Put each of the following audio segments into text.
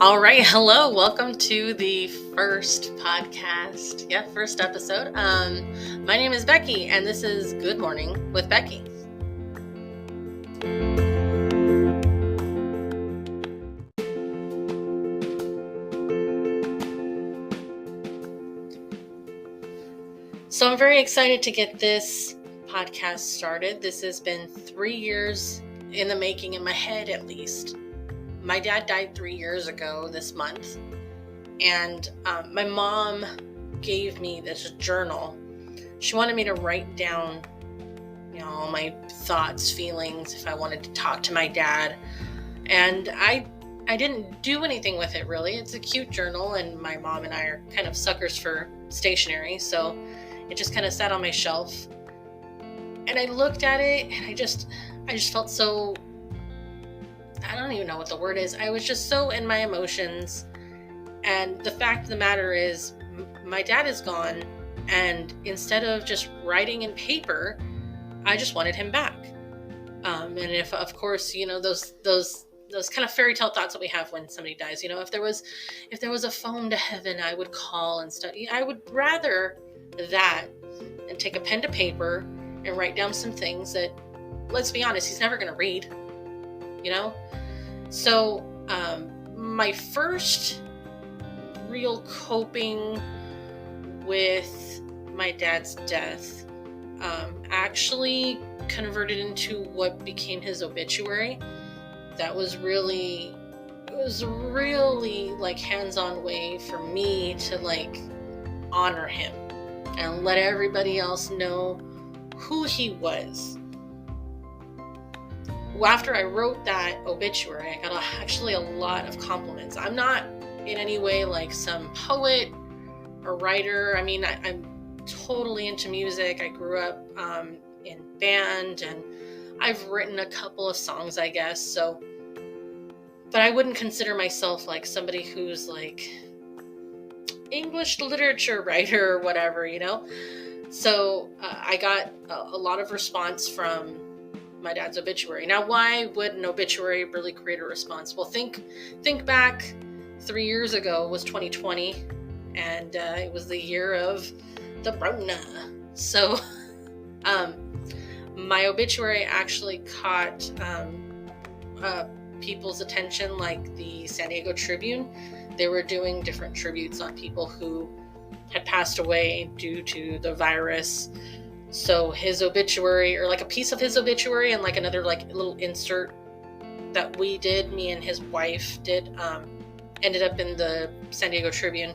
All right, hello. Welcome to the first podcast. First episode. My name is Becky, and this is Good Morning with Becky. So I'm very excited to get this podcast started. This has been 3 years in the making, in my head at least. My dad died 3 years ago this month, and my mom gave me this journal. She wanted me to write down, my thoughts, feelings, if I wanted to talk to my dad. And I didn't do anything with it really. It's a cute journal, and my mom and I are kind of suckers for stationery, so it just kind of sat on my shelf. And I looked at it, and I just felt so, I don't even know what the word is. I was just so in my emotions. And the fact of the matter is, my dad is gone. And instead of just writing in paper, I just wanted him back. And if, of course, those kind of fairy tale thoughts that we have when somebody dies, if there was a phone to heaven, I would call and stuff. I would rather that and take a pen to paper and write down some things that, let's be honest, he's never going to read. So my first real coping with my dad's death actually converted into what became his obituary. It was really like hands-on way for me to like honor him and let everybody else know who he was. After I wrote that obituary, I got actually a lot of compliments. I'm not in any way like some poet or writer. I mean, I'm totally into music. I grew up in band, and I've written a couple of songs, I guess. But I wouldn't consider myself like somebody who's like English literature writer or whatever, So I got a lot of response from my dad's obituary. Now, why would an obituary really create a response? Well, think back 3 years ago was 2020, and it was the year of the Rona. So my obituary actually caught people's attention, like the San Diego Tribune. They were doing different tributes on people who had passed away due to the virus. So his obituary, or like a piece of his obituary, and like another like little insert that we did, me and his wife did, ended up in the San Diego Tribune.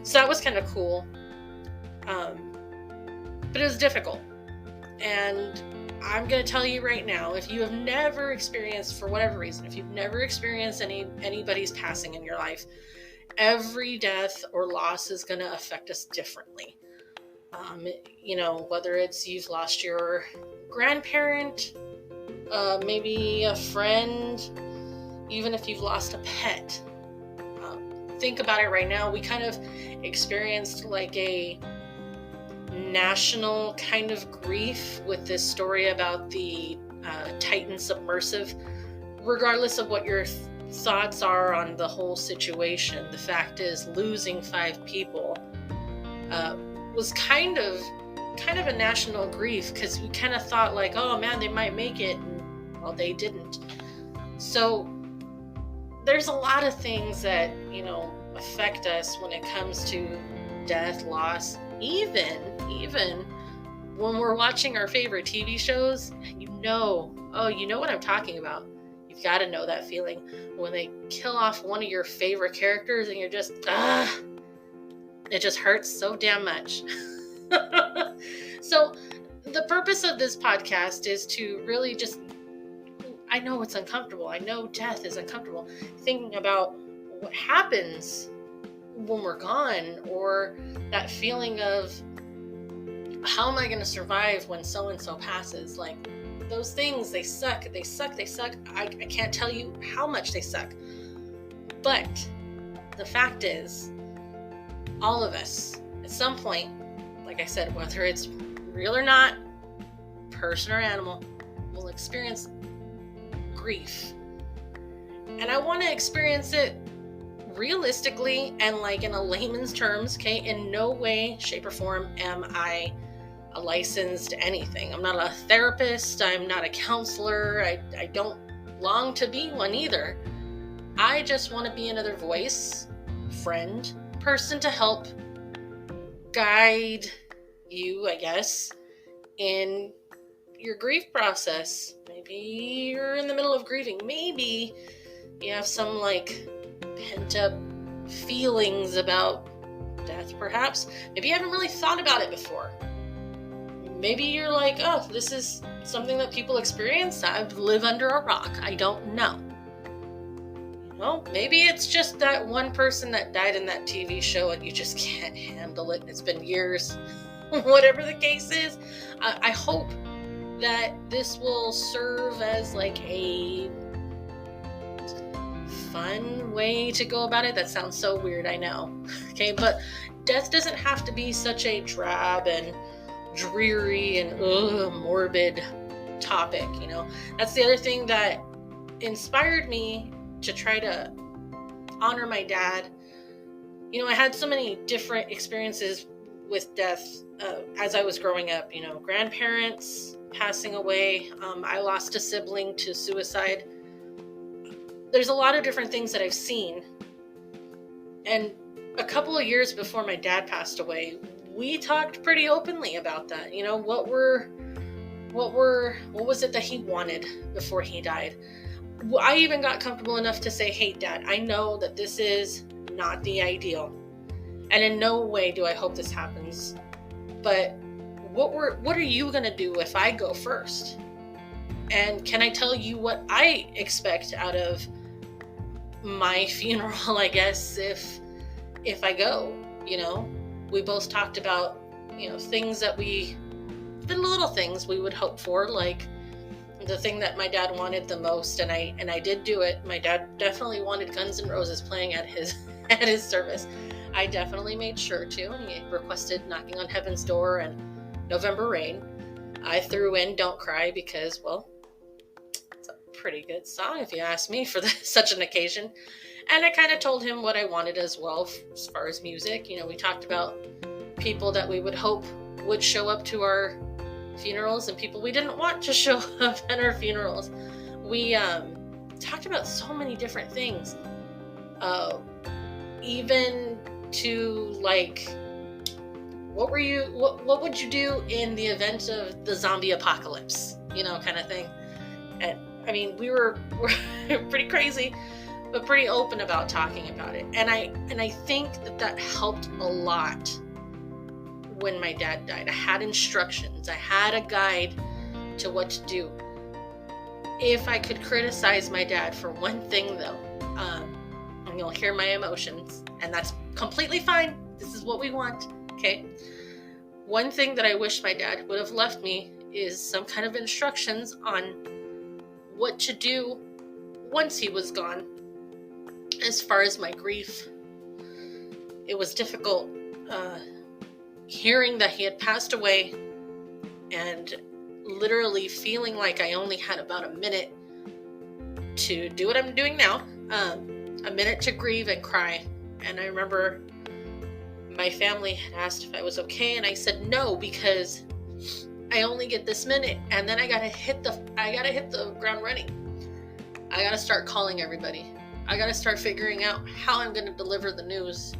So that was kind of cool. But it was difficult. And I'm going to tell you right now, if you have never experienced, for whatever reason, if you've never experienced anybody's passing in your life, every death or loss is going to affect us differently. Whether it's you've lost your grandparent, maybe a friend, even if you've lost a pet. Think about it right now. We kind of experienced like a national kind of grief with this story about the Titan submersive. Regardless of what your thoughts are on the whole situation, the fact is losing 5 people was kind of a national grief, because we kind of thought like, oh man, they might make it, and well, they didn't. So there's a lot of things that affect us when it comes to death, loss, even when we're watching our favorite TV shows. You know what I'm talking about. You've got to know that feeling when they kill off one of your favorite characters and you're just it just hurts so damn much. So the purpose of this podcast is to really just, I know it's uncomfortable. I know death is uncomfortable. Thinking about what happens when we're gone, or that feeling of how am I going to survive when so-and-so passes? Like those things, they suck. I can't tell you how much they suck. But the fact is, all of us at some point, like I said, whether it's real or not, person or animal, will experience grief. And I want to experience it realistically and like in a layman's terms, okay, in no way, shape, or form am I a licensed anything. I'm not a therapist. I'm not a counselor. I don't long to be one either. I just want to be another voice, friend, person to help guide you, I guess, in your grief process. Maybe you're in the middle of grieving. Maybe you have some like pent up feelings about death, perhaps. Maybe you haven't really thought about it before. Maybe you're like, oh, this is something that people experience. I live under a rock. I don't know. Well, maybe it's just that one person that died in that TV show and you just can't handle it. It's been years. Whatever the case is, I hope that this will serve as like a fun way to go about it. That sounds so weird, I know. Okay, but death doesn't have to be such a drab and dreary and morbid topic, you know. That's the other thing that inspired me to try to honor my dad. You know, I had so many different experiences with death as I was growing up, you know, grandparents passing away. I lost a sibling to suicide. There's a lot of different things that I've seen. And a couple of years before my dad passed away, we talked pretty openly about that. You know, what was it that he wanted before he died? I even got comfortable enough to say, hey, Dad, I know that this is not the ideal. And in no way do I hope this happens. But what are you going to do if I go first? And can I tell you what I expect out of my funeral, I guess, if I go? You know, we both talked about, you know, things that the little things we would hope for, like the thing that my dad wanted the most, and I did do it. My dad definitely wanted Guns N' Roses playing at his service. I definitely made sure to, and he requested Knocking on Heaven's Door and November Rain. I threw in Don't Cry because, well, it's a pretty good song if you ask me for such an occasion. And I kind of told him what I wanted as well as far as music. You know, we talked about people that we would hope would show up to our funerals and people we didn't want to show up at our funerals. We talked about so many different things, even to like, what would you do in the event of the zombie apocalypse, you know, kind of thing. And I mean, we're pretty crazy, but pretty open about talking about it. And I think that helped a lot. When my dad died, I had instructions. I had a guide to what to do. If I could criticize my dad for one thing, though, and you'll hear my emotions, and that's completely fine. This is what we want, okay? One thing that I wish my dad would have left me is some kind of instructions on what to do once he was gone. As far as my grief, it was difficult. Hearing that he had passed away and literally feeling like I only had about a minute to do what I'm doing now, a minute to grieve and cry. And I remember my family had asked if I was okay, and I said no, because I only get this minute, and then I gotta hit the ground running. I gotta start calling everybody. I gotta start figuring out how I'm gonna deliver the news,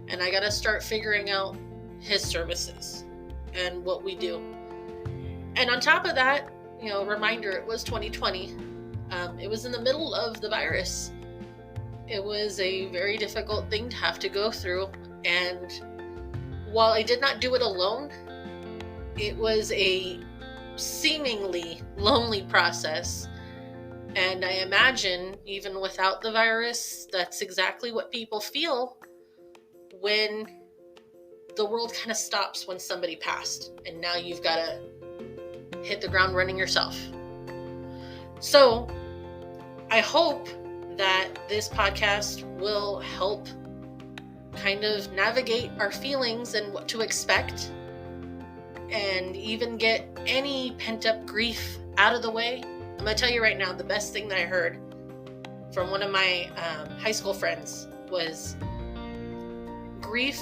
and I gotta start figuring out his services and what we do. And on top of that, you know, reminder, it was 2020. It was in the middle of the virus. It was a very difficult thing to have to go through. And while I did not do it alone, it was a seemingly lonely process. And I imagine even without the virus, that's exactly what people feel when the world kind of stops when somebody passed, and now you've got to hit the ground running yourself. So I hope that this podcast will help kind of navigate our feelings and what to expect, and even get any pent-up grief out of the way. I'm going to tell you right now, the best thing that I heard from one of my high school friends was grief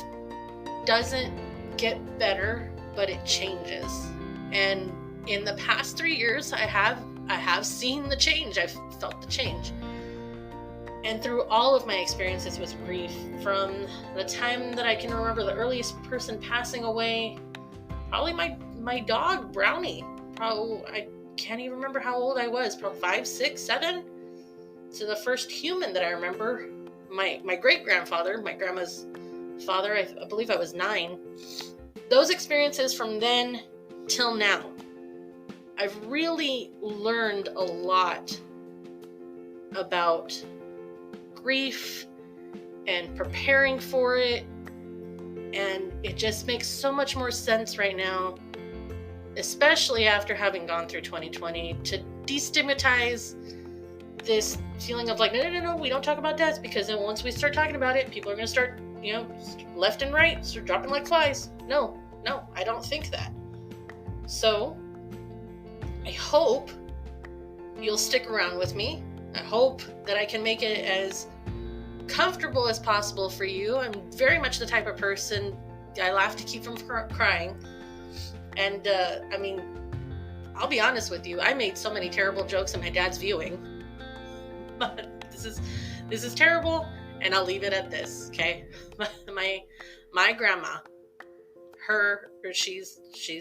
doesn't get better, but it changes. And in the past 3 years, I have seen the change. I've felt the change. And through all of my experiences with grief, from the time that I can remember, the earliest person passing away, probably my dog, Brownie. I can't even remember how old I was, probably 5, 6, 7, to the first human that I remember, my great-grandfather, my grandma's father. I believe I was 9. Those experiences from then till now, I've really learned a lot about grief and preparing for it, and it just makes so much more sense right now, especially after having gone through 2020, to destigmatize this feeling of like, no, we don't talk about death, because then once we start talking about it, people are going to start, left and right, start dropping like flies. No, I don't think that. So I hope you'll stick around with me. I hope that I can make it as comfortable as possible for you. I'm very much the type of person, I laugh to keep from crying. And I'll be honest with you, I made so many terrible jokes at my dad's viewing. But this is terrible, and I'll leave it at this, okay? My grandma, she's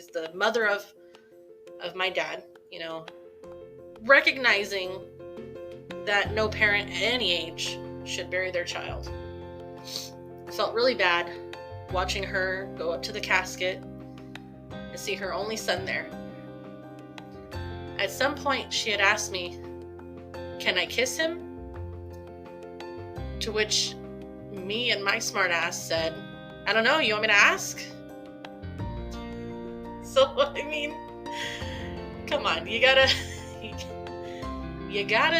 the mother of my dad, recognizing that no parent at any age should bury their child. I felt really bad watching her go up to the casket and see her only son there. At some point, she had asked me, "Can I kiss him?" To which me and my smart ass said, "I don't know, you want me to ask?" So, come on, you gotta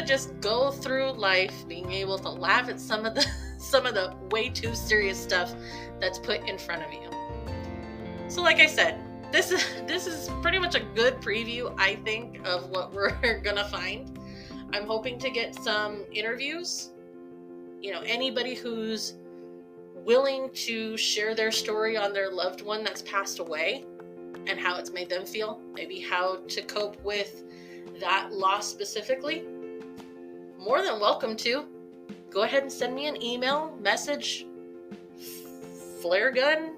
just go through life being able to laugh at some of the way too serious stuff that's put in front of you. So like I said, this is pretty much a good preview, I think, of what we're gonna find. I'm hoping to get some interviews. Anybody who's willing to share their story on their loved one that's passed away and how it's made them feel, maybe how to cope with that loss specifically, more than welcome to. Go ahead and send me an email, message, flare gun,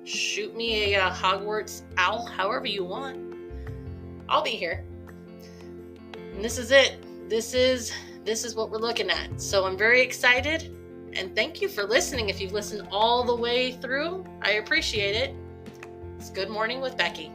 shoot me a Hogwarts owl, however you want. I'll be here. And this is it. This is what we're looking at. So I'm very excited, and thank you for listening. If you've listened all the way through, I appreciate it. It's Good Morning with Becky.